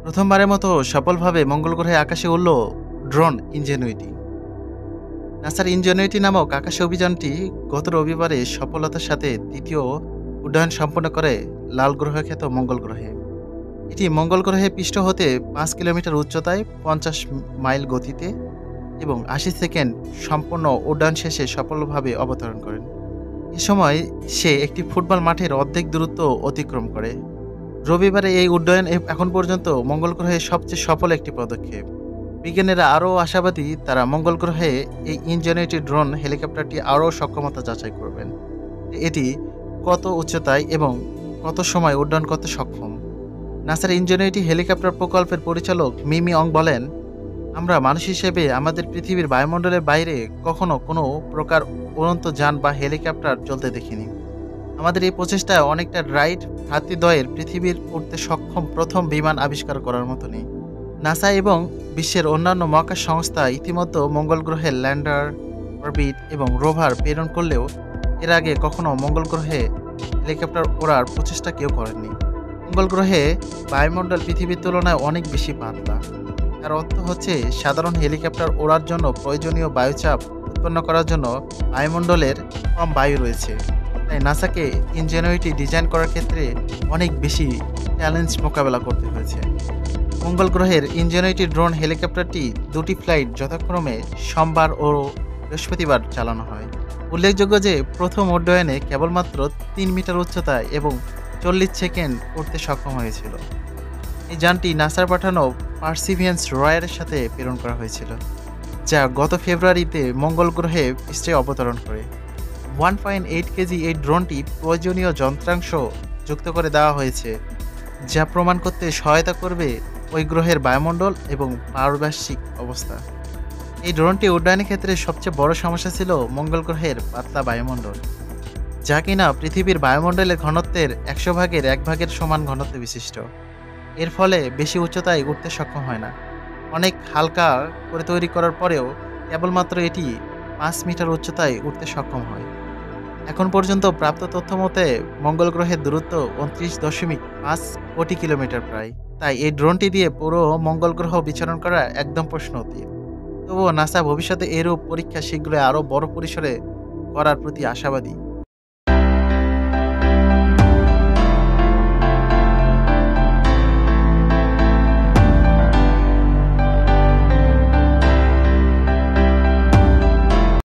প্রথমবারের মতো সফলভাবে মঙ্গল গ্রহে আকাশে উড়ল ড্রোন ইনজেনুইটি। নাসার ইনজেনুইটি নামক আকাশে অভিযানটি গত রবিবারে সফলতার সাথে দ্বিতীয় উড্ডয়ন সম্পন্ন করে লাল গ্রহ খ্যাত মঙ্গল গ্রহে। এটি মঙ্গল গ্রহে পৃষ্ঠ হতে 5 কিলোমিটার উচ্চতায় 50 মাইল গতিতে এবং 80 সেকেন্ড সম্পূর্ণ উড্ডয়ন শেষে সফলভাবে অবতরণ করেন। এ সময় সে একটি ফুটবল মাঠের অর্ধেক দূরত্ব অতিক্রম করে। রবিবারে এই উড্ডয়ন এখন পর্যন্ত মঙ্গল গ্রহে সবচেয়ে সফল একটি পদক্ষেপ। বিজ্ঞানীরা আরও আশাবাদী, তারা মঙ্গল গ্রহে এই ইনজেনুইটি ড্রোন হেলিকপ্টারটি আরও সক্ষমতা যাচাই করবেন। এটি কত উচ্চতায় এবং কত সময় উড্ডয়ন করতে সক্ষম। নাসার ইনজেনুইটি হেলিকপ্টার প্রকল্পের পরিচালক মিমি অং বলেন, আমরা মানুষ হিসেবে আমাদের পৃথিবীর বায়ুমণ্ডলের বাইরে কখনো কোনো প্রকার উড়ন্ত যান বা হেলিকপ্টার চলতে দেখিনি। আমাদের এই প্রচেষ্টায় অনেকটা রাইট ভ্রাতৃদ্বয়ের পৃথিবীর উঠতে সক্ষম প্রথম বিমান আবিষ্কার করার মতো নেই। নাসা এবং বিশ্বের অন্যান্য মহাকাশ সংস্থা ইতিমধ্যে মঙ্গল গ্রহের ল্যান্ডার, অরবিট এবং রোভার প্রেরণ করলেও এর আগে কখনো মঙ্গল গ্রহে হেলিকপ্টার ওড়ার প্রচেষ্টা কেউ করেননি। মঙ্গল গ্রহে বায়ুমণ্ডল পৃথিবীর তুলনায় অনেক বেশি পাতলা। তার অর্থ হচ্ছে সাধারণ হেলিকপ্টার ওড়ার জন্য প্রয়োজনীয় বায়ুচাপ উৎপন্ন করার জন্য বায়ুমণ্ডলের কম বায়ু রয়েছে। তাই নাসাকে ইনজেনুইটি ডিজাইন করার ক্ষেত্রে অনেক বেশি চ্যালেঞ্জ মোকাবেলা করতে হয়েছে। মঙ্গল গ্রহের ইনজেনুইটি ড্রোন হেলিকপ্টারটি দুটি ফ্লাইট যথাক্রমে সোমবার ও বৃহস্পতিবার চালানো হয়। উল্লেখযোগ্য যে প্রথম উড্ডয়নে কেবলমাত্র 3 মিটার উচ্চতায় এবং 40 সেকেন্ড উঠতে সক্ষম হয়েছিল। এই যানটি নাসার পাঠানো পার্সিভিয়ারেন্স রয়ারের সাথে প্রেরণ করা হয়েছিল, যা গত ফেব্রুয়ারিতে মঙ্গল গ্রহে পৃষ্ঠে অবতরণ করে। 1.8 কেজি এই ড্রোনটি প্রয়োজনীয় যন্ত্রাংশ যুক্ত করে দেওয়া হয়েছে, যা প্রমাণ করতে সহায়তা করবে ওই গ্রহের বায়ুমণ্ডল এবং পারপার্শ্বিক অবস্থা। এই ড্রোনটি উড্ডয়নের ক্ষেত্রে সবচেয়ে বড় সমস্যা ছিল মঙ্গল গ্রহের পাতলা বায়ুমণ্ডল, যা কিনা পৃথিবীর বায়ুমণ্ডলের ঘনত্বের 100 ভাগের 1 ভাগের সমান ঘনত্ব বিশিষ্ট। এর ফলে বেশি উচ্চতায় উঠতে সক্ষম হয় না। অনেক হালকা করে তৈরি করার পরেও কেবলমাত্র এটি 5 মিটার উচ্চতায় উঠতে সক্ষম হয়। এখন পর্যন্ত প্রাপ্ত তথ্য মতে মঙ্গল গ্রহের দূরত্ব 29.5 কোটি কিলোমিটার প্রায়। তাই এই ড্রোনটি দিয়ে পুরো মঙ্গল গ্রহ বিচরণ করা একদম প্রশ্ন অতীত। তবুও নাসা ভবিষ্যতে এরূপ পরীক্ষা শীঘ্রই আরও বড় পরিসরে করার প্রতি আশাবাদী।